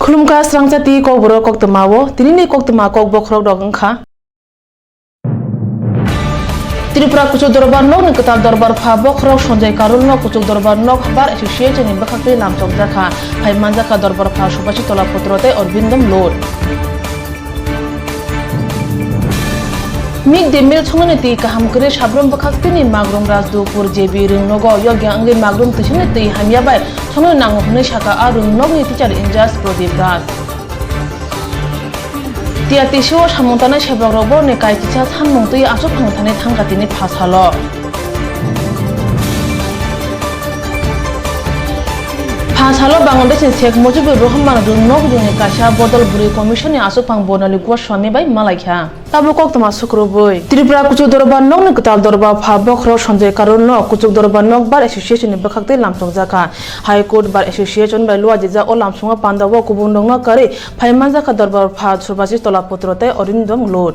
Khulumka strangchati kok boro kok temawo tinini kok tema kok bokrok dogangkha Tripura kuchuk dorbar nok ni ketal dorbar pha bokrok sonjai karul nok kuchuk dorbar nok bar association ni bakhakte nam chok jakha phai manjaka dorbar pha subashi tola putrote Orbindom Lord Mid de mil chonganati kaham kre sabrom bakhakte ni magrum rajdupur JB ringnogo yogya angge magrum tishinati hamya bai chongan nang hune shaka arung nog ni teacher injas Prodip Das Tiatisho samuntana sebak robo ne kai ticha sanmung tui asuk phangthane thangkatini phasalo Phasalo Bangladesh ni Sheikh Mujibur Rahman nog ni kasha bodol buri commission ni asuk phang bonali Goswami bai malaikha Tabu kok tama sukroboi Tripura kuchuk dorbar nok ni ketal dorbar pha bokhro sonjai karun nok kuchuk dorbar nok bar association ni bakhakte lamsong jaka High Court bar association bai lua jija o lamsonga pandawo kubundong na kare phai manjaka dorbar pha surbashi tola putrote Orindom Lord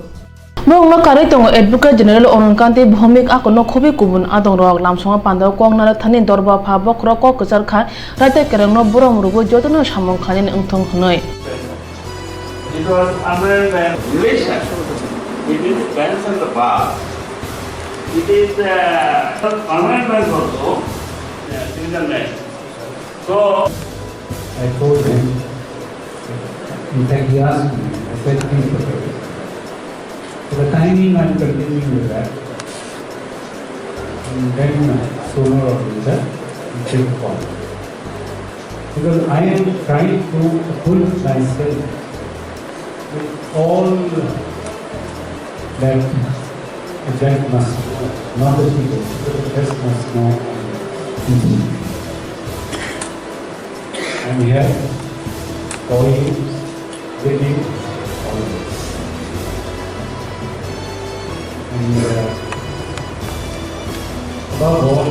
Mong kare tongo Advocate General Onunkanti Bhomik akono khobi kubun adong rok lamsonga pandaw kong nara thani dorba pha bokhro ko kachar kha raite kerengno borom rugo jotno samong khanin ungthong hunoi It was under relation between the banks and the bar. It is permanent bank also, single bank. So I told him, in fact he asked me, I said please prepare. For the timing I am continuing with that. And then sooner or later it will fall. Because I am trying to pull myself with all that a judge must know, not the people, but the judge must know. I'm here for you, with you, always. And above all,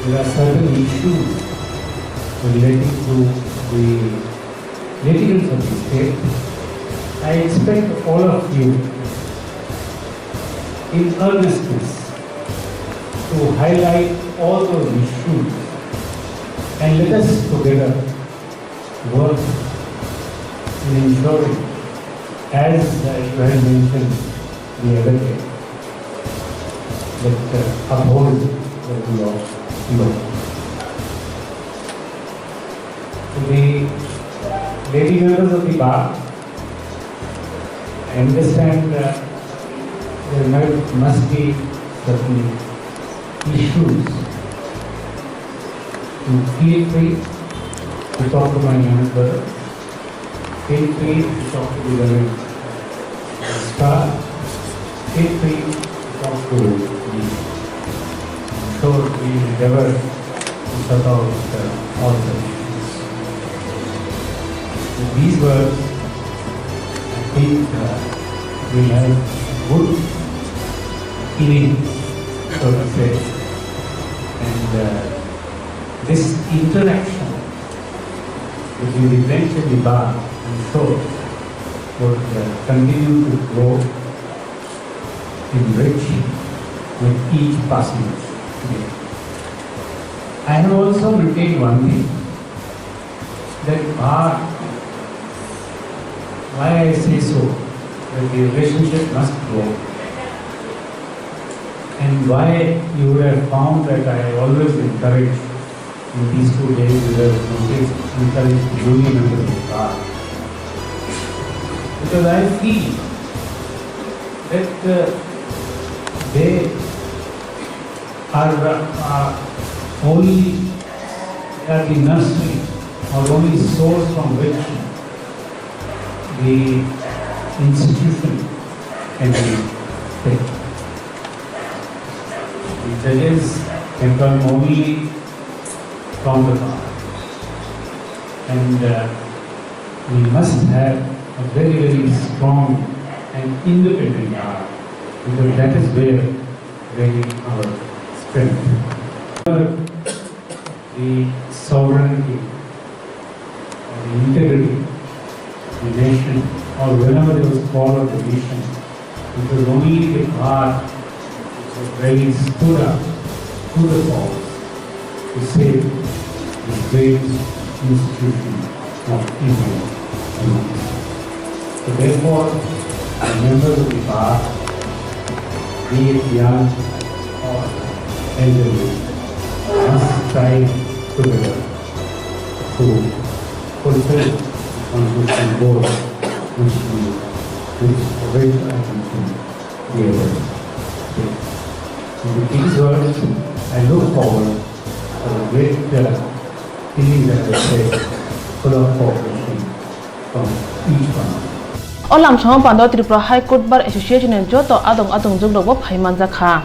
there are certain issues relating to the litigants of the state. I expect all of you in earnestness to highlight all those issues and let us together work in ensuring, as you had mentioned the other day, that uphold the rule of law. To the lady members of the bar, I understand there must be certain issues. To feel free to talk to my young brother. Feel free to talk to the Reverend Star. Feel free to talk to me. I'm sure we will endeavor to sort out all the issues. With these words, I think we have good feeling, so to say, and this interaction between the bench and the bar, I'm sure, would continue to grow, enrich with each passing day. I have also retained one thing, that bar, why I say so, that the relationship must grow. And why you would have found that I always encourage in these 2 days, we have encouraged junior members of the bar. Because I feel that they are only the nursery or only source from which the institution can be taken. The judges can come only from the bar, and we must have a very, very strong and independent bar, because that is where really our strength. The sovereignty, the integrity, the nation, or whenever there was call of the nation, it was only the bar which really stood up to the cause to save this great institution not easier to notice. So therefore, the members of the bar, be it young or elderly, must strive together to fulfill the constitution goal which already I mentioned the other day. With these words, I look forward to the great feeling that I say, full of cooperation from each one. Olam chong pando Tripura High Court Bar Association en joto adong jogdok bo phaiman jakha.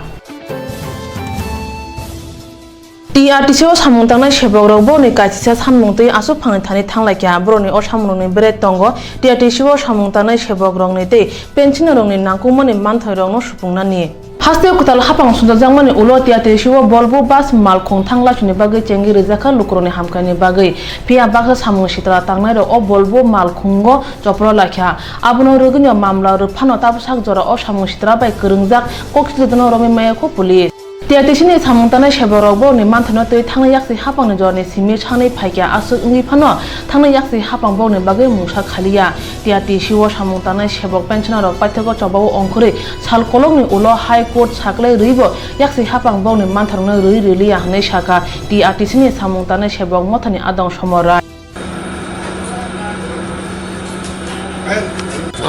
TRTC o samung tangnai sebok rok bo ni kaisa samung tei asu phangni thani thanglai kya broni o samung ni bere tongo TRTC o samung tangnai sebok rok ni tei pension rok ni nangkukmani manthai rok no supungnani. Haste kutal hapang sunjal jangmani ulo TRTC o bolbo bas malkhong thangla chuni bagai chengi rijaka lukroni hamkani bagai pia bakha samung sitra tangnai ro o bolbo malkhongo chopro lakhya abono rogni mamla ro phano tabsak jora o samung sitra bai kringjak koksidno romi maya ko police TRTC ni samung tanai seborok bo ni manthano tei thangnai yaksi hapang ni jorni simi chanai phaikya asu ungi phano thangnai yaksi hapang bo ni bagai mungsa khaliya TRTC o samung tanai sebok pensioner rok paithoko chobao ongkhori sal kolok ni ulo high court saklai ribo yaksi hapang bo ni mantharno rui riliya hanai saka TRTC ni samung tanai sebok mothani adong somora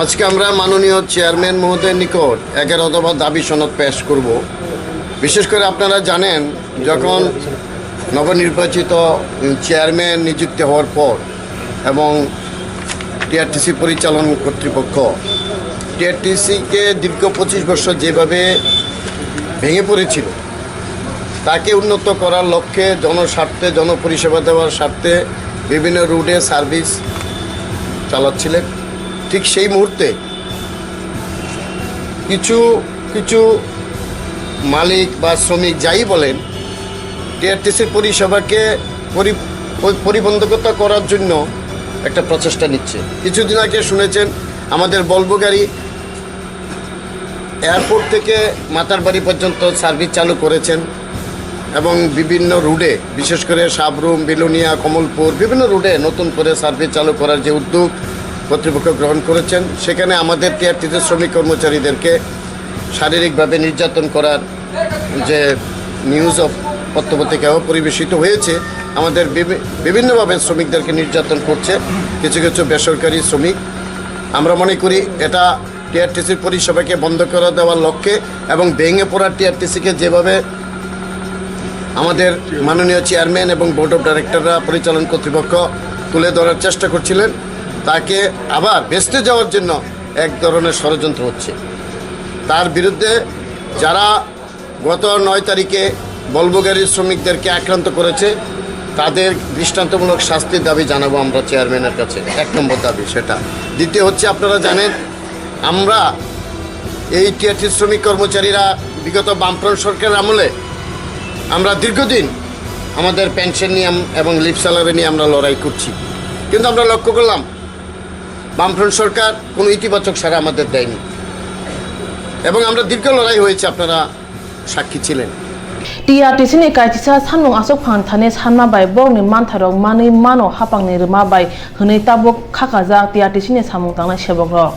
আজকে আমরা মাননীয় chairman মহোদয়ের নিকট 11 দফা দাবি সনদ পেশ করব। বিশেষ করে আপনারা জানেন যখন নবনির্বাচিত চেয়ারম্যান নিযুক্ত হওয়ার পর এবং টিআরটিসি পরিচালন কর্তৃপক্ষ টিআরটিসিকে দীর্ঘ 25 বছর যেভাবে ভেঙে পড়েছিল তাকে উন্নত করার লক্ষ্যে জনস্বার্থে জনপরিষেবা দেওয়ার স্বার্থে বিভিন্ন রুটে সার্ভিস চালাচ্ছিলেন। ঠিক সেই মুহূর্তে কিছু মালিক বা শ্রমিক যাই বলেন টিআরটিসির পরিষেবাকে পরিবন্ধকতা করার জন্য একটা প্রচেষ্টা নিচ্ছে। কিছুদিন আগে শুনেছেন আমাদের বলবো গাড়ি এয়ারপোর্ট থেকে মাতারবাড়ি পর্যন্ত সার্ভিস চালু করেছেন এবং বিভিন্ন রুটে বিশেষ করে সাবরুম বিলোনিয়া কমলপুর বিভিন্ন রুটে নতুন করে সার্ভিস চালু করার যে উদ্যোগ কর্তৃপক্ষ গ্রহণ করেছেন সেখানে আমাদের টিআরটিসির শ্রমিক কর্মচারীদেরকে শারীরিকভাবে নির্যাতন করার যে নিউজ অফ পত্রপত্রিকাও পরিবেশিত হয়েছে। আমাদের বিভিন্নভাবে শ্রমিকদেরকে নির্যাতন করছে কিছু বেসরকারি শ্রমিক। আমরা মনে করি এটা টিআরটিসির পরিষেবাকে বন্ধ করে দেওয়ার লক্ষ্যে এবং ভেঙে পড়া টিআরটিসিকে যেভাবে আমাদের মাননীয় চেয়ারম্যান এবং বোর্ড অফ ডাইরেক্টররা পরিচালন কর্তৃপক্ষ তুলে ধরার চেষ্টা করছিলেন তাকে আবার ভেস্তে যাওয়ার জন্য এক ধরনের ষড়যন্ত্র হচ্ছে। তার বিরুদ্ধে যারা গত 9 তারিখে বলবো গাড়ির শ্রমিকদেরকে আক্রান্ত করেছে তাদের দৃষ্টান্তমূলক শাস্তির দাবি জানাবো আমরা চেয়ারম্যানের কাছে, 1 নম্বর দাবি সেটা। দ্বিতীয় হচ্ছে আপনারা জানেন আমরা এই টিআরটি শ্রমিক কর্মচারীরা বিগত বামফ্রন্ট সরকারের আমলে আমরা দীর্ঘদিন আমাদের পেনশন নিয়ে এবং লিভ স্যালারি নিয়ে আমরা লড়াই করছি, কিন্তু আমরা লক্ষ্য করলাম বামফ্রন্ট সরকার কোনো ইতিবাচক সাড়া আমাদের দেয়নি এবং আমরা দীর্ঘ লড়াই হয়েছে, আপনারা সাক্ষী ছিলেন। TRTC ni kaitisa sanung asok phan thane sanma bai bor ni mantharok mani mano hapang ni rma bai hwnei tabok khakaja TRTC ni samung tangnai sebok rok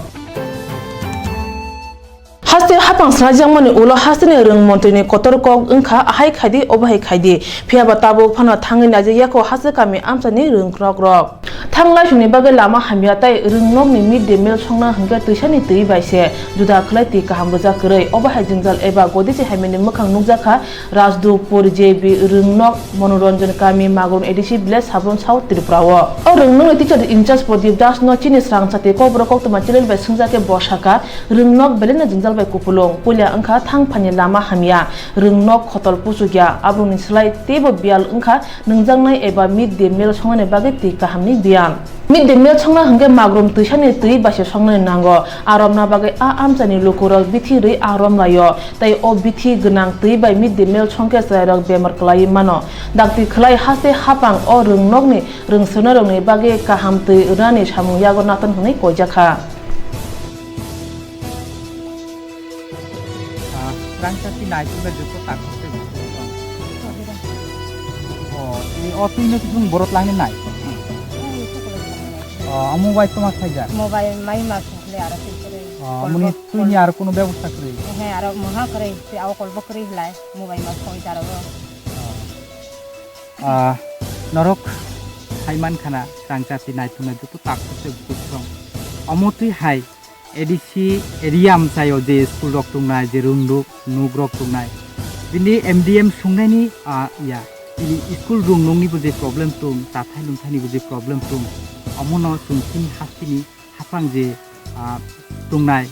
haste hapang sajang mani ulo haste ni rung montri ni kotor kok ungkha ahai khaidi obahai khaidi phiaba tabok phano thangi na je yako haste kami amsa ni rung krok rok thanglai suni bagai lama hamya tai rungnok ni mid day meal songna hingga tuisani tui baise juda khlai ti kaham roja krei obahai jingjal eba godi se hamini mukhang nukjaka rajdupur jebi rungnok monoranjan kami magun edisi village sabron south tripura o rungnok teacher in charge prodip das no chini srang chate kobro kok tuma chilel bai sungjake bosaka rungnok belena jingjal bai kupulong pulia angkha thang phani lama hamya rungnok khotol pusugya abruni slai tebo bial angkha nungjangnai eba mid day meal songane bagai ti kahamni bial mid day meal songna hingga magrum tuisani tui base songna nango aromna bagai a amjani lukurok bithi rei arom layo tai o bithi gnang tui bai mid day meal songke sairok bemar klai mano dakti khlai haste hapang o rungnok ni rungsona rokni bagai kaham tui rani samung yago natan hunai kojakha Rangkati naik juga jatuh takut sih. Oh, ini tuh borot langit naik. Mobile তোমার খাইজা mobile my মাছ হলে আর কি করে মানে তুই নি আর কোনো ব্যবস্থা করি হ্যাঁ আর মহা করে আও কলব করে হলাই মোবাইল মাছ কই তারব নরক হাইমান খানা রাংচাতি নাইতুনা যত তাকছে গুছং অমতি হাই এডিসি এরিয়াম চাইও যে স্কুল রক টংনাই যে রুমরুক নুক রক টংনাই দিনি এমডিএম सुंनायनि या स्कुल रुम नंनिबो जे प्रब्लेम दं ताथाय लुंथायनिबो जे प्रब्लेम दं अमनो सुंसिनि हास्तिनि हाफां जे टंनाय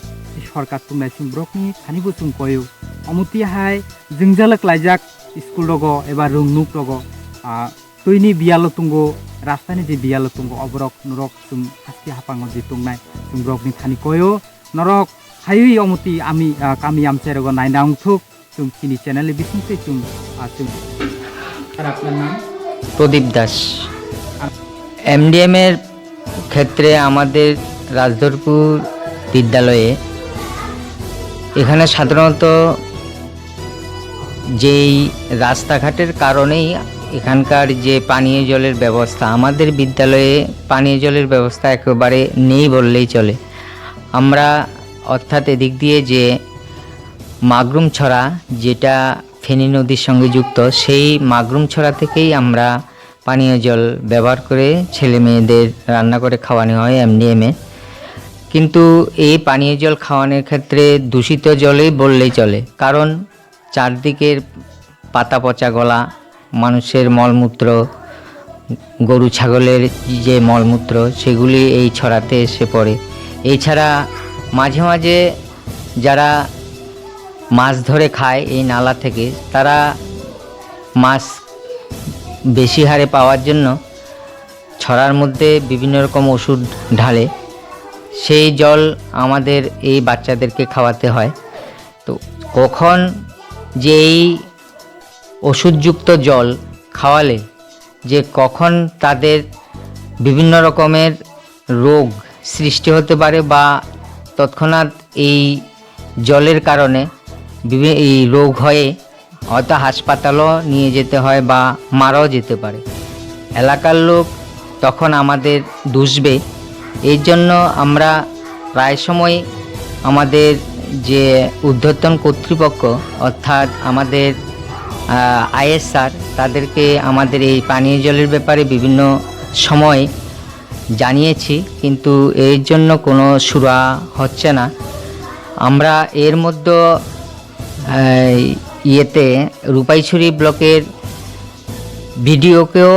सरकार टंनाय सिं ब्रकनि थानिबो सुं कयो अमति हाय जोंजालक लाइजाक स्कुल रगो एबा रुम नुक रगो तैनि बियालो तुंगो रास्तानि जे बियालो तुंगो अबरक नरक सुं हास्ति हाफांग जे टंनाय सुं ब्रकनि थानि कयो नरक हायि अमति आमी कामी आमचे रगो नायनांथुक तुम किनी चैनल बिसिंसे तुम আর আপনার নাম প্রদীপ দাস এমডিএমের ক্ষেত্রে আমাদের রাজধরপুর বিদ্যালয়ে এখানে সাধারণত যেই রাস্তাঘাটের কারণেই এখানকার যে পানীয় জলের ব্যবস্থা আমাদের বিদ্যালয়ে পানীয় জলের ব্যবস্থা একেবারে নেই বললেই চলে আমরা অর্থাৎ এদিক দিয়ে যে মাগরুমছড়া যেটা ফেনী নদীর সঙ্গে যুক্ত সেই মাগরুমছড়া থেকেই আমরা পানীয় জল ব্যবহার করে ছেলে মেয়েদের রান্না করে খাওয়ানো হয় এমডিএমে কিন্তু এই পানীয় জল খাওয়ানোর ক্ষেত্রে দূষিত জলেই বললেই চলে কারণ চারদিকের পাতা পচা গলা মানুষের মলমূত্র গরু ছাগলের যে মলমূত্র সেগুলি এই ছড়াতে এসে পড়ে এছাড়া মাঝে মাঝে যারা মাছ ধরে খায় এই নালা থেকে তারা মাছ বেশি হারে পাওয়ার জন্য ছড়ার মধ্যে বিভিন্ন রকম ওষুধ ঢালে সেই জল আমাদের এই বাচ্চাদেরকে খাওয়াতে হয় তো কখন যে এই ওষুধযুক্ত জল খাওয়ালে যে কখন তাদের বিভিন্ন রকমের রোগ সৃষ্টি হতে পারে বা তৎক্ষণাৎ এই জলের কারণে এই রোগ হয়ে হয়তো হাসপাতালও নিয়ে যেতে হয় বা মারাও যেতে পারে এলাকার লোক তখন আমাদের দুষবে এই জন্য আমরা প্রায় সময় আমাদের যে ঊর্ধ্বতন কর্তৃপক্ষ অর্থাৎ আমাদের আইএসআর তাদেরকে আমাদের এই পানীয় জলের ব্যাপারে বিভিন্ন সময় জানিয়েছি কিন্তু এর জন্য কোনো সুরা হচ্ছে না আমরা এর মধ্যে ইয়েতে রূপাইছড়ি ব্লকের ভিডিওকেও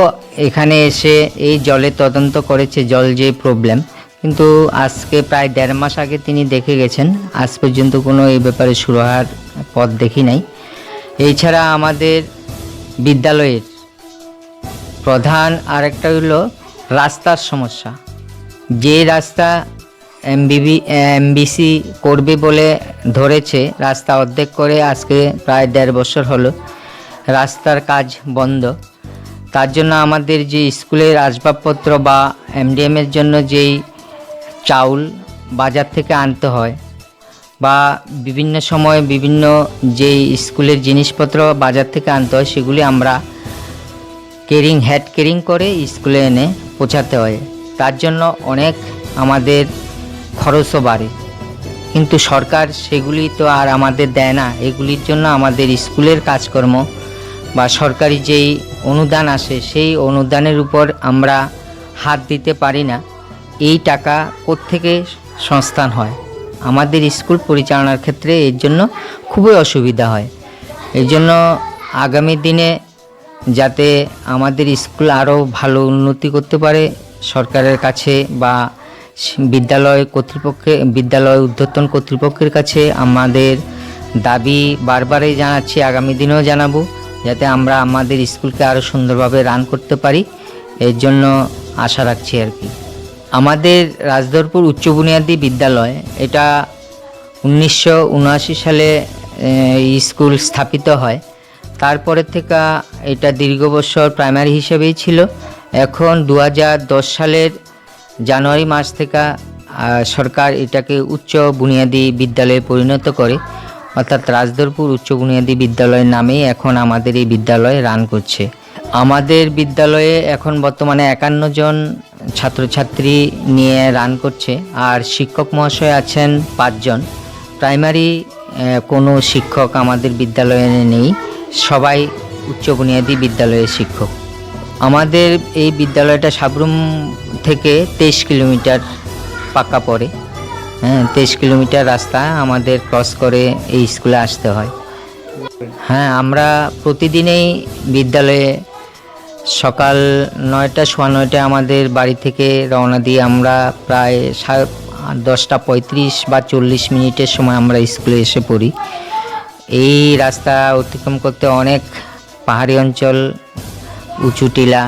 এখানে এসে এই জলের তদন্ত করেছে জল যে প্রবলেম কিন্তু আজকে প্রায় 1.5 মাস আগে তিনি দেখে গেছেন আজ পর্যন্ত কোনো এই ব্যাপারে সুরাহার পথ দেখি নাই এছাড়া আমাদের বিদ্যালয়ের প্রধান আরেকটা হলো রাস্তার সমস্যা যে রাস্তা এমবিসি করবে বলে ধরেছে রাস্তা অর্ধেক করে আজকে প্রায় 1.5 বছর হলো রাস্তার কাজ বন্ধ তার জন্য আমাদের যে স্কুলের আসবাবপত্র বা এমডিএমের জন্য যেই চাউল বাজার থেকে আনতে হয় বা বিভিন্ন সময় বিভিন্ন যেই স্কুলের জিনিসপত্র বাজার থেকে আনতে হয় সেগুলি আমরা হ্যান্ড ক্যারিং করে স্কুলে এনে পৌঁছাতে হয় তার জন্য অনেক আমাদের খরচও বাড়ে কিন্তু সরকার সেগুলি তো আর আমাদের দেয় না এগুলির জন্য আমাদের স্কুলের কাজকর্ম বা সরকারি যেই অনুদান আসে সেই অনুদানের উপর আমরা হাত দিতে পারি না এই টাকা কোত্থেকে সংস্থান হয় আমাদের স্কুল পরিচালনার ক্ষেত্রে এর জন্য খুবই অসুবিধা হয় এই জন্য আগামী দিনে যাতে আমাদের স্কুল আরও ভালো উন্নতি করতে পারে সরকারের কাছে বা বিদ্যালয় ঊর্ধ্বতন কর্তৃপক্ষের কাছে আমাদের দাবি বারবারই জানাচ্ছি আগামী দিনেও জানাবো যাতে আমরা আমাদের স্কুলকে আরও সুন্দরভাবে রান করতে পারি এর জন্য আশা রাখছি আর কি আমাদের রাজধরপুর উচ্চ বুনিয়াদী বিদ্যালয় এটা 1979 সালে স্কুল স্থাপিত হয় তারপরে থেকে এটা দীর্ঘ বছর প্রাইমারি হিসেবেই ছিল এখন 2010 সালের জানুয়ারি মাস থেকে সরকার এটাকে উচ্চ বুনিয়াদী বিদ্যালয়ে পরিণত করে অর্থাৎ রাজধরপুর উচ্চ বুনিয়াদী বিদ্যালয়ের নামেই এখন আমাদের এই বিদ্যালয় রান করছে আমাদের বিদ্যালয়ে এখন বর্তমানে 51 জন ছাত্রছাত্রী নিয়ে রান করছে, আর শিক্ষক মহাশয় আছেন 5 জন। প্রাইমারি কোনো শিক্ষক আমাদের বিদ্যালয়ে নেই, সবাই উচ্চ বুনিয়াদী বিদ্যালয়ের শিক্ষক। আমাদের এই বিদ্যালয়টা সাবরুম থেকে 23 কিলোমিটার পাকা পড়ে। 23 কিলোমিটার রাস্তা আমাদের ক্রস করে এই স্কুলে আসতে হয়। হ্যাঁ, আমরা প্রতিদিনেই বিদ্যালয়ে সকাল 9টা, সোয়া 9টায় আমাদের বাড়ি থেকে রওনা দিয়ে আমরা প্রায় 10:35 বা 40 মিনিটের সময় আমরা স্কুলে এসে পড়ি। এই রাস্তা অতিক্রম করতে অনেক পাহাড়ি অঞ্চল, উঁচু টিলা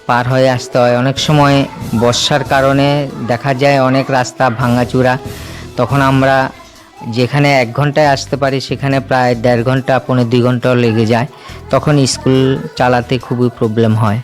পার হয়ে আসতে হয়। অনেক সময় বর্ষার কারণে দেখা যায় অনেক রাস্তা ভাঙাচুরা, তখন আমরা যেখানে 1 ঘন্টায় আসতে পারি সেখানে প্রায় 1.5 ঘন্টা, 1.5-2 ঘন্টাও লেগে যায়। তখন স্কুল চালাতে খুবই প্রবলেম হয়।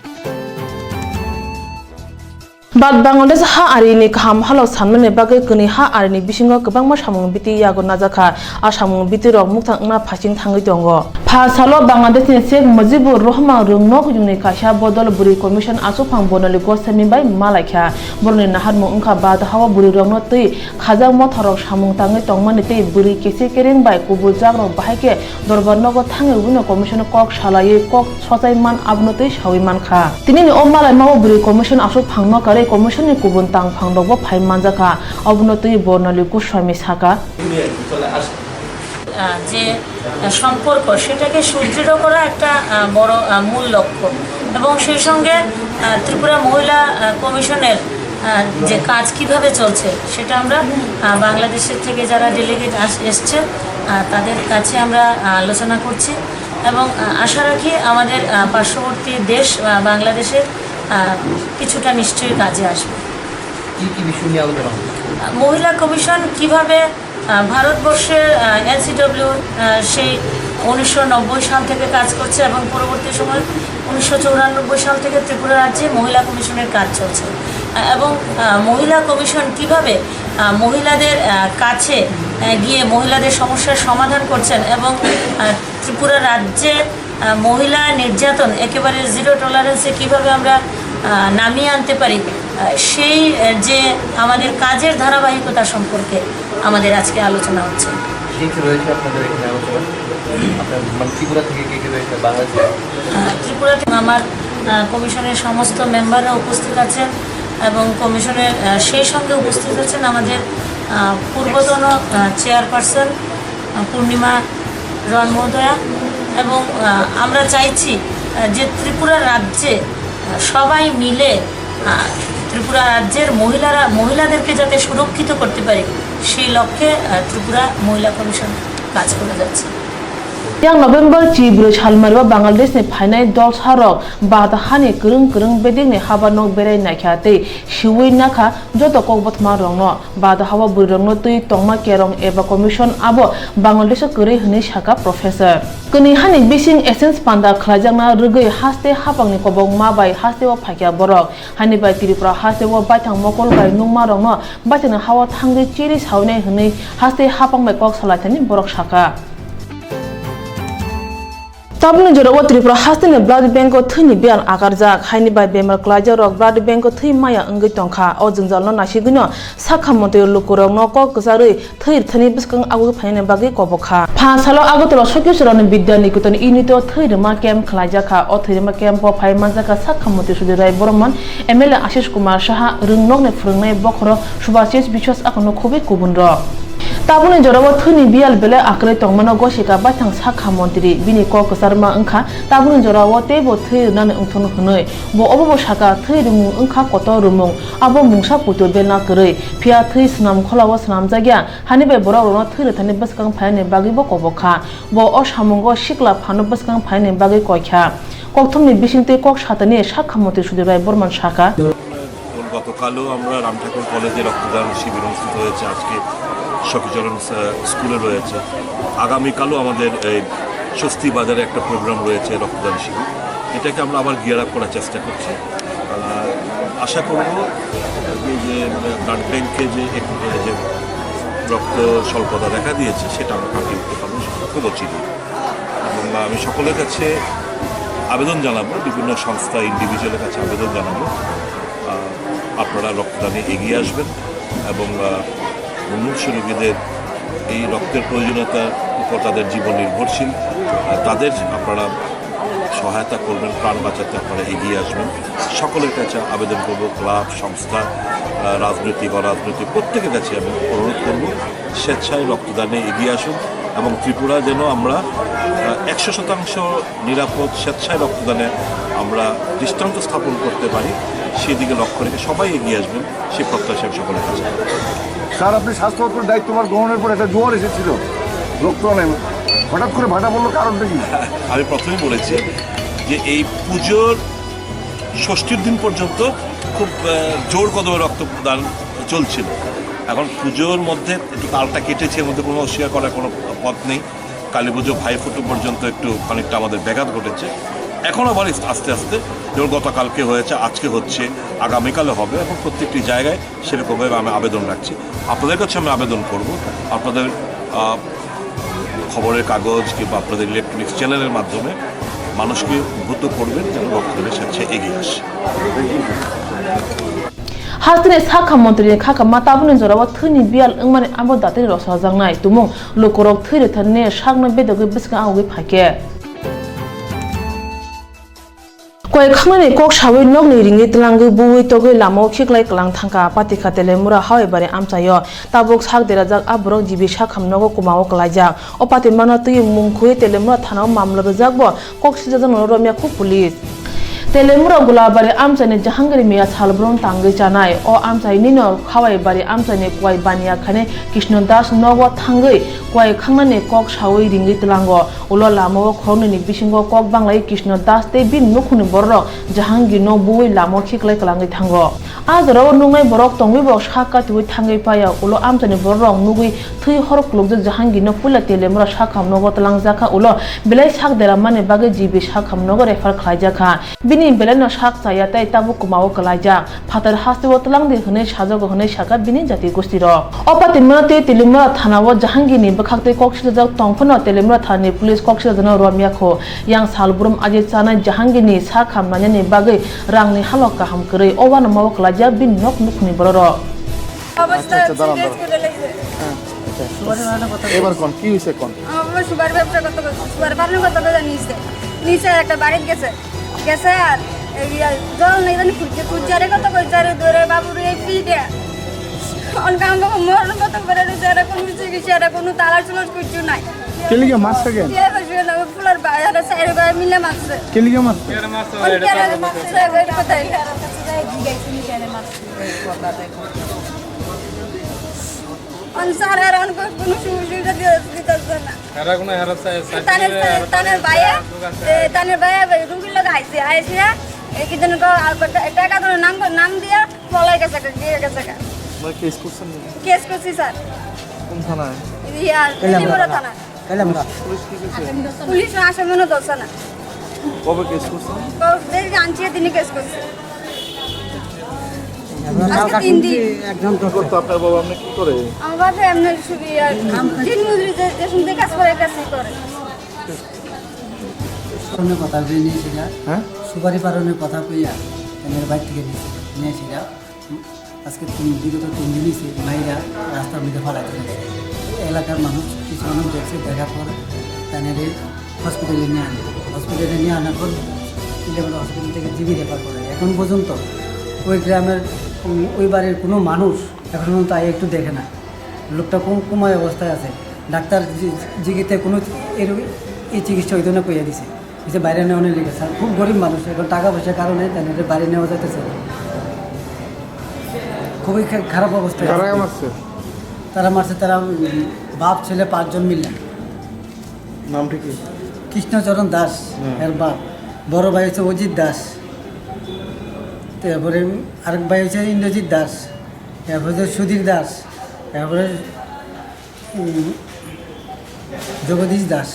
बाद बांग्लादेश हा आरिनि kaham halo sanmane bagui kini ha arini bisingo kwbangma samung biti yago najaka a samung biti rok muktangna phasing thangui tongo pha salo Bangladesh ni Sheikh Mujibur Rahman rungno hujungni kaisa bodol buri commission asupang bonali gosemi bai malaikha borni nahar mu ungkha bad hawa buri rokno tei khajak mothorok samung tangui tongmani tei buri kese kereng bai kubul jagrok bahaike dorbar nogo thangi ubino commission kok salai kok sojai man abno tei sawi mankha tini ni o malai mawo buri commission asupang no kare commission ni kubun tang phangdogbo phai manjaka abno tei bornali kuswami saka যে সম্পর্ক সেটাকে সুদৃঢ় করা একটা বড় মূল লক্ষ্য এবং সেই সঙ্গে ত্রিপুরা মহিলা কমিশনের যে কাজ কিভাবে চলছে সেটা আমরা বাংলাদেশের থেকে যারা ডেলিগেট এসছে তাদের কাছে আমরা আলোচনা করছি এবং আশা রাখি আমাদের পার্শ্ববর্তী দেশ বাংলাদেশের কিছুটা নিশ্চয়ই কাজে আসবে। মহিলা কমিশন কিভাবে ভারতবর্ষের এনসিডব্লিউ সেই 1990 সাল থেকে কাজ করছে এবং পরবর্তী সময় 1994 সাল থেকে ত্রিপুরা রাজ্যে মহিলা কমিশনের কাজ চলছে এবং মহিলা কমিশন কিভাবে মহিলাদের কাছে গিয়ে মহিলাদের সমস্যার সমাধান করছেন এবং ত্রিপুরা রাজ্যে মহিলা নির্যাতন একেবারে জিরো টলারেন্সে কীভাবে আমরা নামিয়ে আনতে পারি সেই যে আমাদের কাজের ধারাবাহিকতা সম্পর্কে আমাদের আজকে আলোচনা হচ্ছে। ত্রিপুরা থেকে আমার কমিশনের সমস্ত মেম্বাররা উপস্থিত আছেন এবং কমিশনের সেই সঙ্গে উপস্থিত আছেন আমাদের পূর্বতন চেয়ারপারসন পূর্ণিমা রন মহোদয়া এবং আমরা চাইছি যে ত্রিপুরা রাজ্যে সবাই মিলে ত্রিপুরা রাজ্যের মহিলাদেরকে যাতে সুরক্ষিত করতে পারে সেই লক্ষ্যে ত্রিপুরা মহিলা কমিশন কাজ করে যাচ্ছে। yang November chi bro chalmarwa Bangladesh ni phainai dol sarok bada hani kurung beding ni haba nok berai nakha tei shiwi nakha joto kokbotma rongno bada hawa buri rongno tei tongma kerong eba commission abo Bangladesh kore hini shaka professor kuni hani bising essence panda khlajangna rugui haste hapangni kobong ma bai haste wa phakya borok hani bai Tripura haste wa baithang mokol bai nungma rongno baithang hawa thangri chiri saune hini haste hapang bai kok salaithani borok shaka Tabni jora Tripura hastini blood bank o thini bial akarjak haini bai bemar klaja rok blood bank o thui maya ongoi tongkha o jungjalno nasigino sakhamonte lukurok no kok gjarui thir thani biskang agu phaine bagi kobokha pha salo agotolo sokisrani bidyanikutoni inito thirma camp khlaijaka o thirma camp o phai manjaka sakhamonte sudirai borman MLA Ashish Kumar Saha rungnok ne phurungnai bokhoro subhashish bishwas akono khobi kubun rok Tabuni jorabo thuni bial bele akre tongmano goshika bathang sakha mantri bini kok sarma ongkha tabuni jorabo tebo thir nane ongthon hunoi bo obo saka thir mung ongkha koto rumung abo mungsa putu belna koroi phia thir snam kholawo snam jagya hani be borok no thir thani baskang phaine bagi bo kobokha bo o samungo sikla phano baskang phaine bagi koikha kokthomni bisingte kok satani sakha mantri sudirai borman saka গতকালও আমরা রামঠাকুর কলেজে রক্তদান শিবির অনুষ্ঠিত হয়েছে আজকে সখীচরণ স্কুলে রয়েছে আগামীকালও আমাদের এই স্বস্তি বাজারে একটা প্রোগ্রাম রয়েছে রক্তদান শিবির এটাকে আমরা আবার গিয়ার আপ করার চেষ্টা করছি আশা করব যে ব্লাড ব্যাংকে যে রক্ত স্বল্পতা দেখা দিয়েছে সেটা আমরা কাটিয়ে উঠতে পারবো খুব উচিত এবং আমি সকলের কাছে আবেদন জানাবো, বিভিন্ন সংস্থা ইন্ডিভিজুয়ালের কাছে আবেদন জানাবো আপনারা রক্তদানে এগিয়ে আসবেন এবং মুমূর্ষু রোগীদের এই রক্তের প্রয়োজনীয়তার উপর তাদের জীবন নির্ভরশীল, তাদের আপনারা সহায়তা করবেন, প্রাণ বাঁচাতে আপনারা এগিয়ে আসবেন। সকলের কাছে আবেদন করব, ক্লাব, সংস্থা, রাজনৈতিক অরাজনৈতিক প্রত্যেকের কাছে আমি অনুরোধ করব স্বেচ্ছায় রক্তদানে এগিয়ে আসুন এবং ত্রিপুরা যেন আমরা 100% নিরাপদ স্বেচ্ছায় রক্তদানে আমরা দৃষ্টান্ত স্থাপন করতে পারি, সেই দিকে লক্ষ্য রেখে সবাই এগিয়ে আসবেন, সেই প্রত্যাশা আমি সকলের কাছে। স্যার, আপনি স্বাস্থ্য দপ্তরের দায়িত্বভার গ্রহণের পর একটা জোয়ার এসেছিল রক্তদানে, হঠাৎ করে ভাটা বললো, কারণটা কি? আমি প্রথমেই বলেছি যে এই পুজোর ষষ্ঠীর দিন পর্যন্ত খুব জোর কদমে রক্তদান চলছিল। এখন পুজোর মধ্যে একটু তালটা কেটেছে, এর মধ্যে কোনো অস্বীকার করার কোনো পথ নেই। কালী পুজো, ভাইফোঁটা পর্যন্ত একটু খানিকটা আমাদের ব্যাঘাত ঘটেছে। এখন আবার আস্তে আস্তে যেমন গতকালকে হয়েছে, আজকে হচ্ছে, আগামীকালে হবে এবং প্রত্যেকটি জায়গায় সেরকমভাবে আমি আবেদন রাখছি। আপনাদের কাছে আমি আবেদন করব আপনাদের খবরের কাগজ কিংবা আপনাদের ইলেকট্রনিক্স চ্যানেলের মাধ্যমে মানুষকে উদ্বুদ্ধ করবেন যেন রক্তদানের সাথে এগিয়ে আসে। হাসনে সাখা মন্ত্রী খাকা মাতাবুনি জরাwa thuni bial ingmani abo datri rosa jangnai tumung lokorok thire thanne sakna bedoge biska auge phake koi khangani kok sawi nokni ringi tlangi buwi toge lamo khiklai klang thangka pati khatele mura hawi bare amchayo tabuk sak dera jak abrok jibi sakham nogo kumao klaijak opati mano tui mungkhui tele mura thanao mamla jakbo kok sijajang romya khu police Telemura gulabari amchani Jahangiri miya salbron tangi janai o amchai nino khawai bari amchani kwai baniya khane Krishnadas nogo thangi kwai khangnani kok sawi ringi tlango ulo lamo khorni bisingo kok banglai Krishnadas te bin nukhuni borok Jahangir no buwi lamo khiklai klangi thango ajaro nungai borok tongwi bok sakka tuwi thangi paya ulo amchani borok nugui thui horok lukje Jahangir no pula telemura sakham nogo tlangjaka ulo belai sak dera mane bage jibi sakham nogo refer khlaijaka bini belano sak chaya tai tabu kumao kalaija phatar hastibo tlangdi hne sajogo hne saka bini jati gostiro opati mate telimura thanawo Jahangir ni bakhakte koksijak tongphono telimura thani police koksijano romya kho yang salburum aje chana Jahangir ni sakham nani bage rangni halok kaham kre owan mawo kalaija bin nok nukni bororo অবস্থা serious করে লাগছে এবার কোন কি হইছে কোন আমার sugar ব্যবসা কত সুগার বাড়ানো কত জানিছে নিচে একটা বাড়িতে গেছে আর জল নেই জানি পূজারে কত কইছারে ধরে বাবুর এই পিটে অনকাম মরণ কত করে রয়েছে কোনো চিকিৎসা কোনো তালার চুলোর কিছু নাই কেলিগে মাছটা কেন ফুলার বাইরে সাইডে গায়ে মিলে মাছছে কেলিগে মাছ অনসারের কোনো সুবিধা দিতেছে না তানের ভাইয়া রুগীর লোক আইসি এই কি যেন টাকা ধরে নাম দিয়া পলাই গেছে দিয়ে গেছে কেস করছি স্যার কোন থানায় থানা পুলিশ আসে মনে ধরছে না কবে কেস করছেন আনছি তিনি কেস করছে আজকে 3 দিন একজন করতে আপনার বাবা আপনি কি করে আমার বাবা এমনি দিন মজুরি যে শুনতে কাজ করে কাজই করে পারনের কথা নিয়েছিল হ্যাঁ সুপারি পারনের কথা কইয়া আমার বাইক থেকে নিয়েছিল আজকে বিগত 3 দিনই মাইরা রাস্তার মধ্যে ফেলাইতে এলাকার মানুষ কিছু মানুষ দেখছে দেখার পর তাদের হসপিটালে নিয়ে আনার পর হসপিটাল থেকে জিবি রেফার করে এখন পর্যন্ত ওই গ্রামের ওই বাড়ির কোনো মানুষ এখন পর্যন্ত একটু দেখে না লোকটা কোমায় অবস্থায় আছে ডাক্তার জিগিতে কোনো এই চিকিৎসা ওই জন্য কইয়া দিছে যে বাইরে নেওয়া লেগেছে খুব গরিব মানুষ এখন টাকা পয়সার কারণে তাদের বাইরে নেওয়া যেতেছে খুবই খারাপ অবস্থা তারা মারছে তারা বাপ ছেলে 5 জন মিললেন নামটা কি কৃষ্ণচরণ দাস এর বাপ বড় ভাই হচ্ছে অজিত দাস তারপরে আরেক ভাই হচ্ছে ইন্দ্রজিৎ দাস তারপরে হচ্ছে সুধীর দাস তারপরে জগদীশ দাস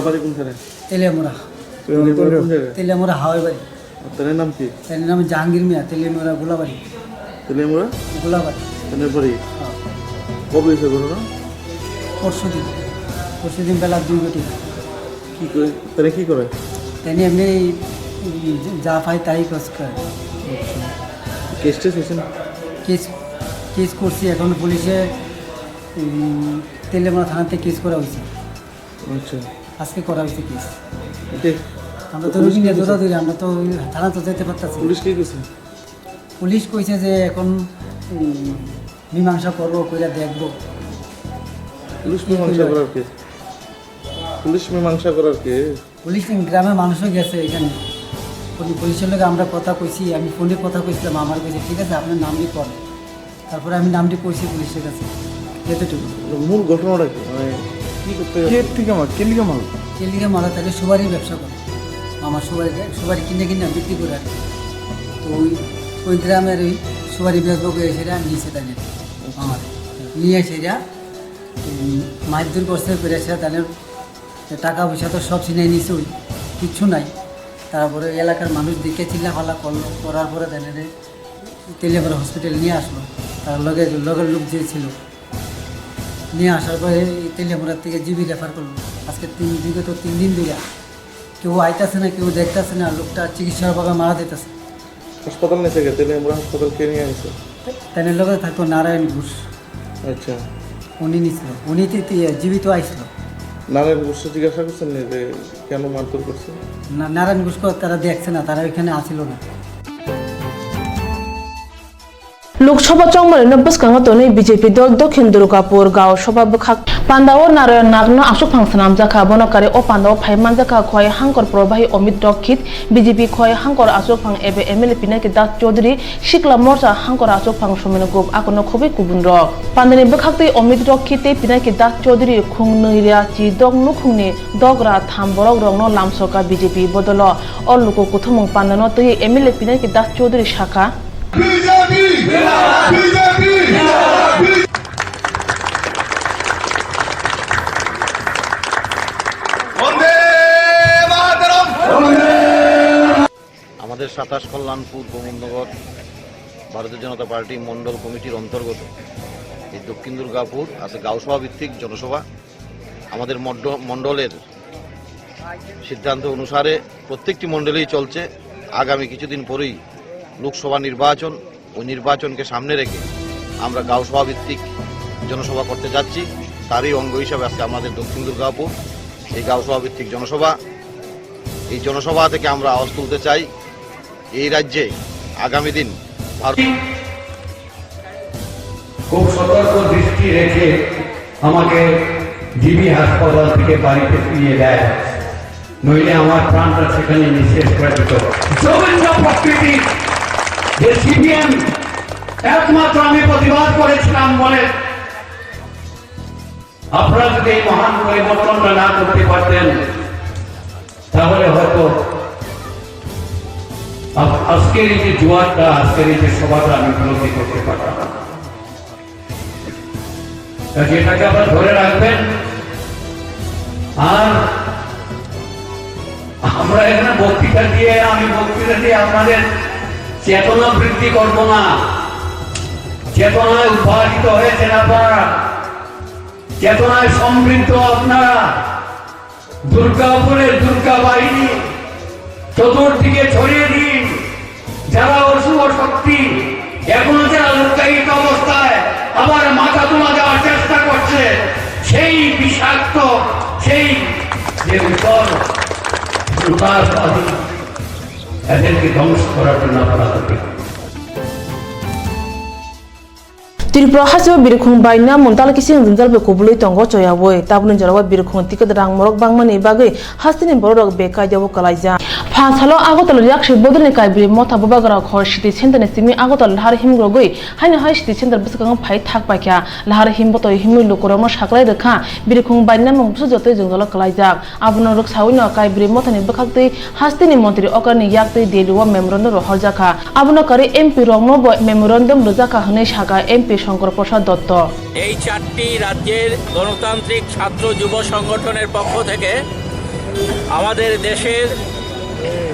বাড়ি কোনখানে তেলিয়ামুড়া হাওয়াই বাড়ি তার নাম কি তার নাম জাহাঙ্গীর মিয়া তেলিয়ামুড়া গোলাবাড়ি গোলাবাড়ি বাড়ি কবে হয়েছে ঘটনা পরশুদিন বেলা 2 কোটি কি করে তারা কি করে তেমনি এমনি যা পাই তাই কাজ করে। কেস টেস হয়েছে না? কেস কেস করছি, এখন পুলিশে তেলেমারা থানাতে কেস করা হয়েছে। আচ্ছা, আজকে করা হয়েছে কেস। এতে আমরা তো রুগী নিয়ে দৌড়াদৌড়ি, আমরা তো থানা তো যেতে পারতেছি। পুলিশ কি কইছে? পুলিশ কইছে যে এখন মীমাংসা করবো, কইরা দেখবো। পুলিশ মীমাংসা করার কে? পুলিশ মীমাংসা করার কে? পুলিশ গ্রামের মানুষও গেছে এখানে, পুলিশের লোক আমরা কথা কইছি, আমি ফোনে কথা কইছিলাম, আমার কাছে ঠিক আছে আপনার নামটি করেন। তারপরে আমি নামটি কইছি পুলিশের কাছে, এতটুকু। মূল ঘটনাটা কি, মানে কি করতে কেলিকে মারা তাকে সুপারি ব্যবসা করে, আমার সুপারি কিনে কিনে বিক্রি করে আর কি। তো ওই গ্রামের ওই সুপারি বেচবো সেটা নিয়েছে তাই আমার নিয়ে সেটা মারধর করছে করে সেটা তাদের টাকা পয়সা তো সব ছিনাই নিয়েছে, ওই কিচ্ছু নাই। তারপরে এলাকার মানুষ দেখে চিল্লাফাল্লা করলো, করার পরে তাদের তেলিয়াপাড়া হসপিটাল নিয়ে আসলো। তার লগের লোক যে ছিল নিয়ে আসার পরে তেলিয়াপাড়ার থেকে জিবি রেফার করলো। আজকে বিগত 3 দিন ধরে কেউ আইতাছে না, কেউ দেখতেছে না, লোকটা চিকিৎসার ভাবে মারা যেতেছে। হাসপাতাল নিয়েছে কে? তেলিয়াপাড়া হাসপাতাল কে নিয়ে আসছে? তাদের লগে থাকতো নারায়ণ ঘোষ, আচ্ছা, উনি নিছিল, উনি জীবিত আইছিল। নারায়ণ ঘোষকে জিজ্ঞাসা করছেন না যে কেন মারধর করছে? নারায়ণ ঘোষকে তারা দেখছে না, তারা এখানে আসিল না। লোকসভা চংমারি বসকাঙ্গ তनै বিজেপি দল দক্ষিণ দুর্গাপুর গাঁও সভা বখাক পান্দাও নারায়ণ নাগন আসুক ফাংসনাম জাখা বনকারে ও পান্দাও ফাইমান জাখা খয় হাঙ্কর প্রবাহী অমিত রক্ষিত বিজেপি খয় হাঙ্কর আসুক ফাং এবে এমএলএ পিনাকি দাস চৌধুরী শিকলা মোর্চা হাঙ্কর আসুক ফাং সমেন গুপ আকন খুবই কুবুন রক পান্দানি বখাকতে অমিত রক্ষিতে পিনাকি দাস চৌধুরী খুং নৈরা চি দগ নুখুংনি দগরা থাম বরক রং লামসকা বিজেপি বদল অ লুকো কুথুমং পান্দানো তৈ এমএলএ পিনাকি দাস চৌধুরী শাখা আমাদের 27 কল্যাণপুর গোবিন্দনগর ভারতীয় জনতা পার্টি মন্ডল কমিটির অন্তর্গত এই দক্ষিণ দুর্গাপুর আছে গাঁওসভা ভিত্তিক জনসভা। আমাদের মন্ডলের সিদ্ধান্ত অনুসারে প্রত্যেকটি মন্ডলেই চলছে। আগামী কিছুদিন পরেই লোকসভা নির্বাচন, ওই নির্বাচনকে সামনে রেখে আমরা গাঁওসভা ভিত্তিক জনসভা করতে যাচ্ছি। তারই অঙ্গ হিসাবে আজকে আমাদের দক্ষিণ দুর্গাপুর এই গাঁওসভা ভিত্তিক জনসভা। এই জনসভা থেকে আমরা আওয়াজ তুলতে চাই এই রাজ্যে আগামী দিন খুব সতর্ক দৃষ্টি রেখে আমাকে জিবি হাসপাতাল থেকে বাড়িতে ফিরিয়ে দেয়, নইলে আমার প্রাণটা সেখানে নিঃশেষ করে দিত। জঘন্য প্রকৃতি যে সিপিএম একমাত্র আমি প্রতিবাদ করেছিলাম বলে আপনারা যদি এই মহান পরিবর্তনটা না করতে পারতেন তাহলে হয়তো আজকের এই যে জোয়ারটা, আজকের এই যে সভাটা আমি উপলব্ধি করতে পারতাম না। যেটাকে আপনারা ধরে রাখবেন। আর আমরা এখানে বক্তৃতা দিয়ে আপনাদের চেতনা বৃদ্ধি করবো না। চেতনায় উদ্ভাসিত হয়েছেন আপনারা, চেতনায় সমৃদ্ধ আপনারা। দুর্গাপুরের দুর্গা বাহিনী চতুর্দিকে ছড়িয়ে দিন। যারা অশুভ শক্তি এখনো যারা লুকায়িত অবস্থায় আবার মাথা তোলা দেওয়ার চেষ্টা করছে, সেই বিষাক্ত সেই যে এদেরকে ধ্বংস করার জন্য আপনারা ত্রিপুরা হাসিবা বিরখুং বাইনা মন্তাল কিসিং জিনজাল বে কবুলই তঙ্গ চয়াবই তাবুন জরাবা বিরখুং টিকত রাং মরক বাংমানি বাগৈ হাসতিনি বড়ক বে কাইজাবো কালাইজা ফাছালো আগতল ইয়াকশি বদলনি কাইব্রি মথা ববাগরা খর সিটি সেন্টানে সিমি আগতল লাহার হিমগ্রগৈ হাইনা হাই সিটি সেন্টার বসকাং ফাই থাকপাইখ্যা লাহার হিমবত হিমুই লুকরমো সাকলাই রেখা বিরখুং বাইনা মংসু যতই জঙ্গল কালাইজা আবুন রক সাউইন কাইব্রি মথানি বখাকতৈ হাসতিনি মন্ত্রী অকারনি ইয়াকতৈ দেলুয়া মেমোরেন্ডাম রহরজাখা আবুন কারি এমপি রংনো মেমোরেন্ডাম রজাখা হনে সাকা এমপি শঙ্কর প্রসাদ দত্ত এই 4টি রাজ্যের গণতান্ত্রিক ছাত্র যুব সংগঠনের পক্ষ থেকে আমাদের দেশের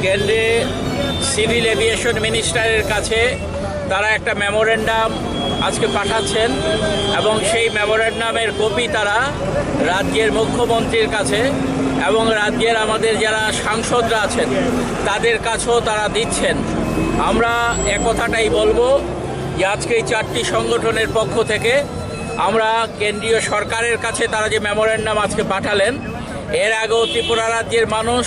কেন্দ্রে সিভিল এভিয়েশন মিনিস্টারের কাছে তারা একটা মেমোরেন্ডাম আজকে পাঠাচ্ছেন এবং সেই মেমোরেন্ডামের কপি তারা রাজ্যের মুখ্যমন্ত্রীর কাছে এবং রাজ্যের আমাদের যারা সাংসদরা আছেন তাদের কাছেও তারা দিচ্ছেন। আমরা একথাটাই বলবো যে আজকে এই 4টি সংগঠনের পক্ষ থেকে আমরা কেন্দ্রীয় সরকারের কাছে তারা যে মেমোরেন্ডাম আজকে পাঠালেন, এর আগেও ত্রিপুরা রাজ্যের মানুষ,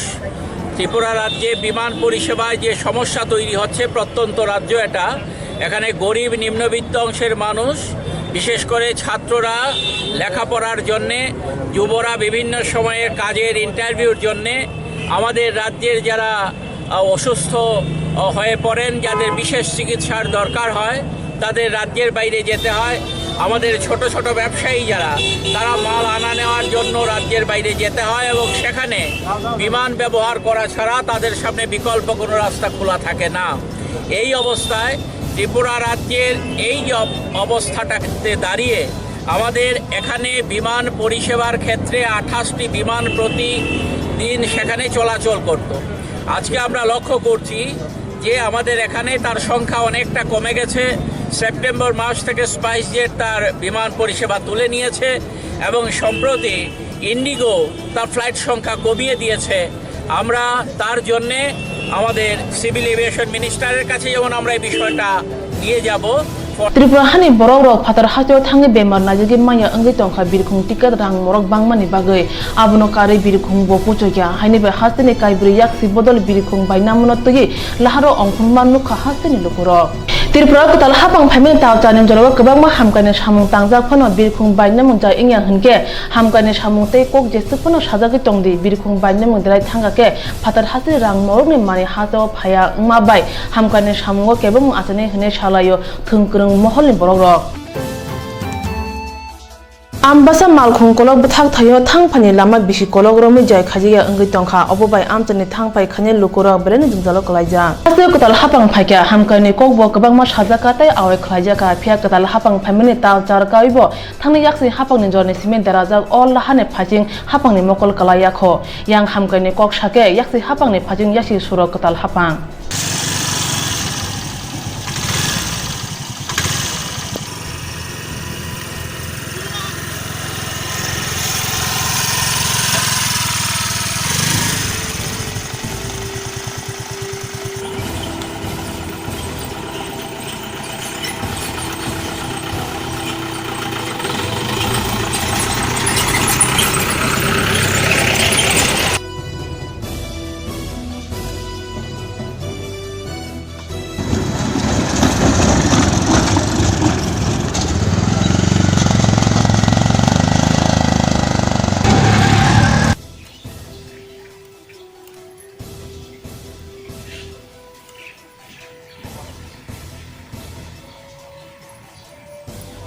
ত্রিপুরা রাজ্যে বিমান পরিষেবায় যে সমস্যা তৈরি হচ্ছে, প্রত্যন্ত রাজ্য এটা, এখানে গরিব নিম্নবিত্ত অংশের মানুষ, বিশেষ করে ছাত্ররা লেখাপড়ার জন্যে, যুবরা বিভিন্ন সময়ের কাজের ইন্টারভিউর জন্যে, আমাদের রাজ্যের যারা অসুস্থ হয়ে পড়েন, যাদের বিশেষ চিকিৎসার দরকার হয়, তাদের রাজ্যের বাইরে যেতে হয়। আমাদের ছোট ছোট ব্যবসায়ী যারা, তারা মাল আনা নেওয়ার জন্য রাজ্যের বাইরে যেতে হয় এবং সেখানে বিমান ব্যবহার করা ছাড়া তাদের সামনে বিকল্প কোনো রাস্তা খোলা থাকে না। এই অবস্থায় ত্রিপুরা রাজ্যের এই যে অবস্থাটাতে দাঁড়িয়ে আমাদের এখানে বিমান পরিষেবার ক্ষেত্রে 28টি বিমান প্রতিদিন সেখানে চলাচল করত। আজকে আমরা লক্ষ্য করছি যে আমাদের এখানে তার সংখ্যা অনেকটা কমে গেছে। সেপ্টেম্বর মাস থেকে স্পাইসজেট তার বিমান পরিষেবা তুলে নিয়েছে এবং সম্প্রতি ইন্ডিগো তার ফ্লাইট সংখ্যা কমিয়ে দিয়েছে। আমরা তার জন্যে আমাদের সিভিল এভিয়েশন মিনিস্টারের কাছে যেমন আমরা এই বিষয়টা নিয়ে যাব। Tripura hani borok rok fatar hatio thangi bemar najigi maya angi tongkha birkhung tikat rang morok bangmani bagai abono kare birkhung bo puchogya haini be hasteni kaibri yaksi bodol birkhung bainamunot togi laharo ongkhun manu kha hasteni lokoro Tripura kotal hapang phamin taw chanim jarawa kobangma hamkane samung tangjak phono birkhung bainamung ja ingyang hunke hamkane samung tei kok jesuk phono sajagi tongdi birkhung bainamung drai thangake fatar hasti rang morok ni mani hato phaya ma bai hamkane samungo kebong achane hne salayo thungkrung mohol ni borok rok Ambasa malkhung kolok bthak thayo thangphani lama bisi kolok romi jai khajiya angi tongkha obobai amchani thangpai khane lukoro breni jumjalo kalaija asyo kotal hapang phaikya hamkani kokbo kabangma sajaka tai awai khlaija ka phia kotal hapang phamini tal char kaibo thangni yaksi hapang ni jorni simen darajak all lahane phajing hapang ni mokol kalaya kho yang hamkani kok sake yaksi hapang ni phajing yasi suro kotal hapang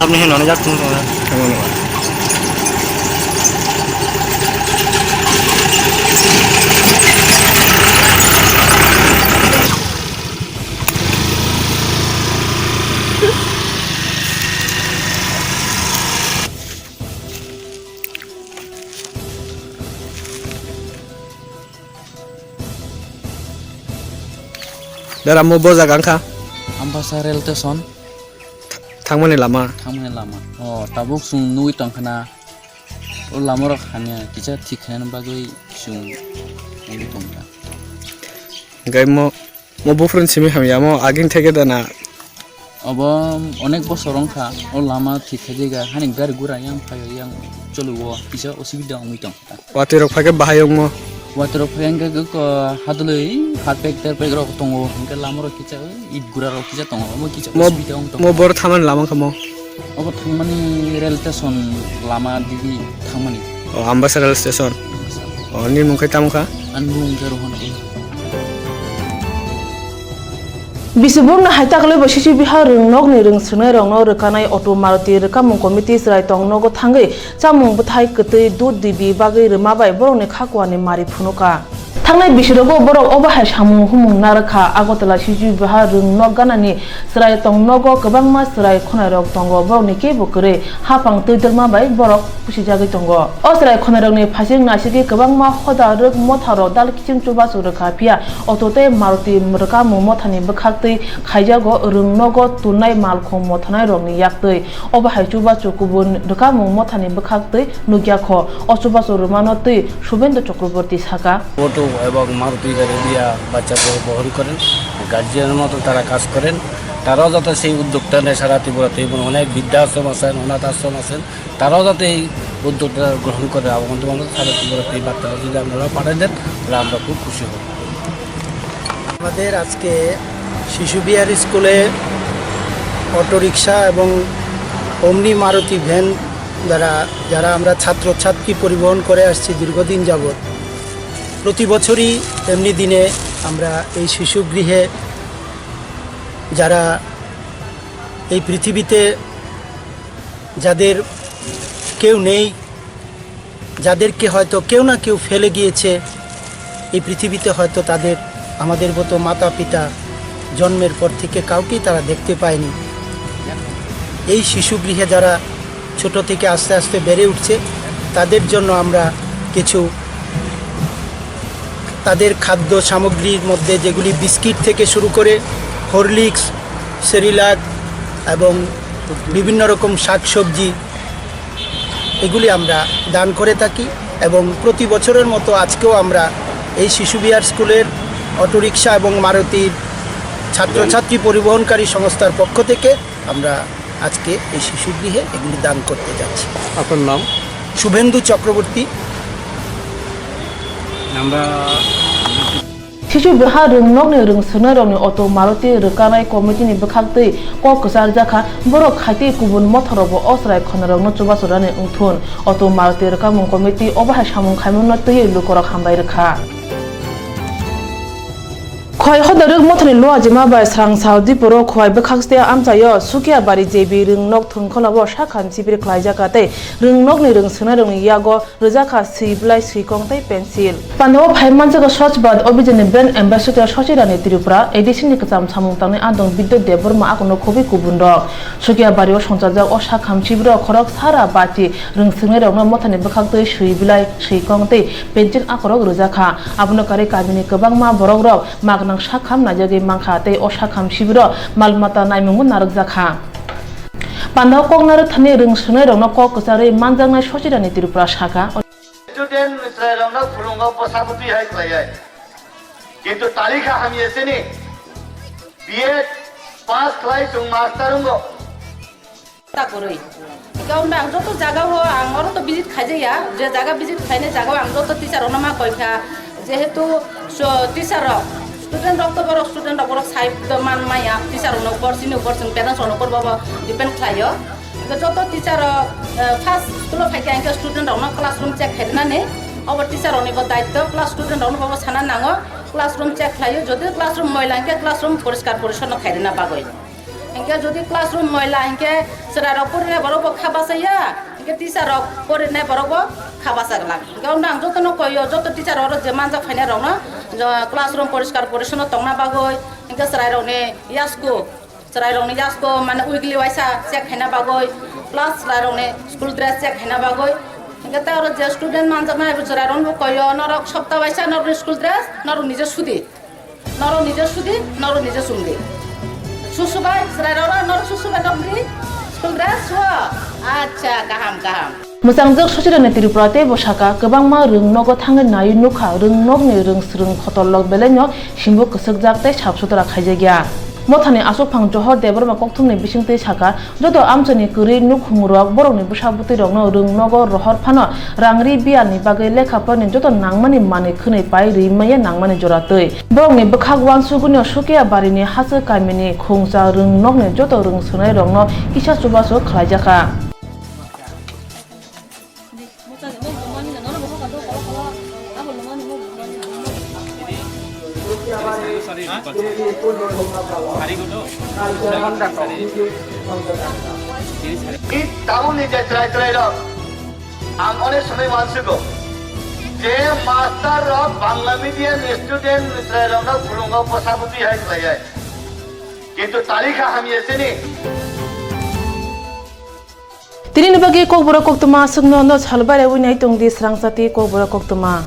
আপনি হেন অনেক যাচ্ছেন Dalam mau bawa gangka? Ambasa rel station. Thangmani lama. Thangmani lama. Oh, tabuk sung nui tongkhana. O lama rok hanya kita tikhan bagoi sung ini tongkha. Gai mau boyfriend simi kami ya mau aging theke dana. Aba onek bosor rongkha. O lama tikha jaga haning gari gura yang phayo yang choluwo kita osibida ongui tongkha. Wati rok phake bahayong mo. Water of Hanga go Hadley, Harpek, Terpeg of Tongo, and Lamoro Kitcha, eat Gura of Kitcha Tongo, more board Taman Lamakamo. Over Tamani relatives on Lama Didi Tamani. Or Ambassador Station. Or Nimukatamka? And Boom Zerohon. Bisibur na haitak le basishi bihar nog ni ring sunai rong no rekanai auto maruti rekamung committee serai tong nogo thangai chamung buthai ketei dud dibi bagai remabai borong ni khakwa ni mari phunuka thangnai bisirogo borok obahai samung humung narakha agotala siju bihar ring nog ganani serai tong nogo kabangma serai khonai rok tongo borok ni ke bukure hapang teidelma bai borok pusijagi tongo o serai khonai rok ni phasing nasigi kabangma khoda rok motharo dal kiching chuba surukha pia auto te maruti rekamung mothani bukhak tui khaijago rungnogo tunai malkhong mothanai rongni yaktui obahai chuba chukubun dukamung mothani bekhak tui nugyakho ochuba sorumano tui Shubhendu Chakraborty saka auto এবং মারুতি গাড়ি দিয়া বাচ্চাকে বহন করেন গার্জিয়ানের মতো তারা কাজ করেন তারাও যাতে সেই উদ্যোগটা নেয় সারা ত্রিপুরাতে এবং অনেক বৃদ্ধাশ্রম আছেন অনাথ আশ্রম আছেন তারাও যাতে এই উদ্যোগটা গ্রহণ করে বন্ধু বান্ধব সারা ত্রিপুরাতে এই বার্তাটা যদি আপনারা পাঠিয়ে দেন তাহলে আমরা খুব খুশি হব। আমাদের আজকে শিশু বিহার স্কুলে অটোরিকশা এবং অমনি মারুতি ভ্যান দ্বারা যারা আমরা ছাত্রছাত্রী পরিবহন করে আসছি দীর্ঘদিন যাবৎ প্রতি বছরই এমনি দিনে আমরা এই শিশু গৃহে যারা এই পৃথিবীতে যাদের কেউ নেই যাদেরকে হয়তো কেউ না কেউ ফেলে গিয়েছে এই পৃথিবীতে হয়তো তাদের আমাদের মতো মাতা পিতা জন্মের পর থেকে কাউকেই তারা দেখতে পায়নি এই শিশু গৃহে যারা ছোট থেকে আস্তে আস্তে বেড়ে উঠছে তাদের জন্য আমরা কিছু তাদের খাদ্য সামগ্রীর মধ্যে যেগুলি বিস্কিট থেকে শুরু করে হরলিক্স সেরিলাক এবং বিভিন্ন রকম শাকসবজি এগুলি আমরা দান করে থাকি এবং প্রতি বছরের মতো আজকেও আমরা এই শিশু বিহার স্কুলের অটোরিকশা এবং মারুতির ছাত্রছাত্রী পরিবহনকারী সংস্থার পক্ষ থেকে আমরা আজকে এই শিশু গৃহে এগুলি দান করতে যাচ্ছি। আপনার নাম? শুভেন্দু চক্রবর্তী। আমরা শিশু বিহার রংনগনি রংসোনাই রংনি অটো মারুতি রকানাই কমিটিনি বেখাক tui ko kusar jakha borok khaiti kubun mothorobo osrai khonarogno chubasurani ungthun auto Maruti রকামung committee obahai samung khaimungno tui lukorok hambai rekha khoi hodaruk mothani loa jima bai sang saudi poro khoi bekhakste amchayo sukia bari jebi rungnog thungkholabo sakhan sibir khlaijakate rungnogni rungsona rungni yago rojaka siblai sikongtai pencil paneo phaimanjago swachbad obijani brand ambassador Sochirani Tripura edition ni kacham samung tangni adong bidyut deborma akono khobi kubunrok sukia bario songjajak o sakham sibro khorok sara bati rungsongnai rokno mothani bekhaktui siblai sikongtai pencil akorok rojaka abono kari kamini kwbangma borok rok magnang sakham najagi mangkha tei o sakham sibiro malmata naimungmun narok jakha pandao koknar thani rungsonai rokno kok kusari manjangnai Sochirani Tripura saka student মিত্ররা ফুলুঙ্গা প্রসাবতী হয় কয় কিন্তু তালিকা আমি এসেনি BEd pass class মাস্টারুঙ্গ তা করই কারণ আং যত জায়গা হো আমার তো ভিজিট খাইয়া যে জায়গা ভিজিট খাইনে জায়গা আং যত টিচার অনমা কইখা যেহেতু টিচার স্টুডেন্ট রক্ত বড় স্টুডেন্ট বড় সাইড মান মাইয়া টিচার অনুপর সিনিয়র প্যারেন্টস অনুপর বাবা ডিপেন্ড খাইयो যত টিচার ফার্স্ট স্কুল ফাইকে আঙ্কে স্টুডেন্ট অন ক্লাসরুম চেক খাইনানে अब টিচার অনিব দায়িত্ব ক্লাস স্টুডেন্ট অন বাবা সানা নাঙো ক্লাসরুম চেক খাইयो যদি ক্লাসরুম ময়লা আঙ্কে ক্লাসরুম পরিষ্কার পরিচ্ছন্ন খাইনা বাগই আঙ্কে যদি ক্লাসরুম ময়লা আঙ্কে সেরা পরিনে বড় খাবাসাইয়া আঙ্কে টিচার পরিনে বড় খাবাসাগলা গাউন আং যত ন কইও যত টিচার অর যে মানজা ফাইনা রওনা ক্লাসরুম পরিষ্কার পরিচ্ছন্ন তংনা বাগই আঙ্কে সেরা রনে ইয়াসকো serai rong ni jasko mana weekly waisa check hena bagoi plus serai rong ni school dress check hena bagoi engka ta oro je student man jama serai rong bo koyo norok sapta waisa nor school dress nor nije sudi nor nije sumdi susubai serai rong nor susubai nor school dress wa acha kaham Musangjak Sochirani Tripura te bosaka kwbangma rungnogo thangai nai nukha rungnogni rungsrung khotolok belenyo simbo kusukjak tei sabsutra khaijagya mothani asopang johor deborma kokthumni bisingtei saka joto amchani kuri nukhungrok borokni busabuti rokno rungnogo rohor phano rangri biani bagai lekha pani joto nangmani mani khwnei pai rimaya nangmani joratei borokni bekhak wansuguni sukia barini hasu kaimini khungsa rungnogni joto rungsonai rokno kisa chubaso khlaijaka tahun ini cerai dok, angkone sampai masuk je master of Bangla medium student cerai dok pulunga pasabuti hai kaya, কিন্তু তালিকা আমি এসেনি Tini bagi kok bora kok tuma sugno no chalbare winai tongdi srangsati kok bora kok tuma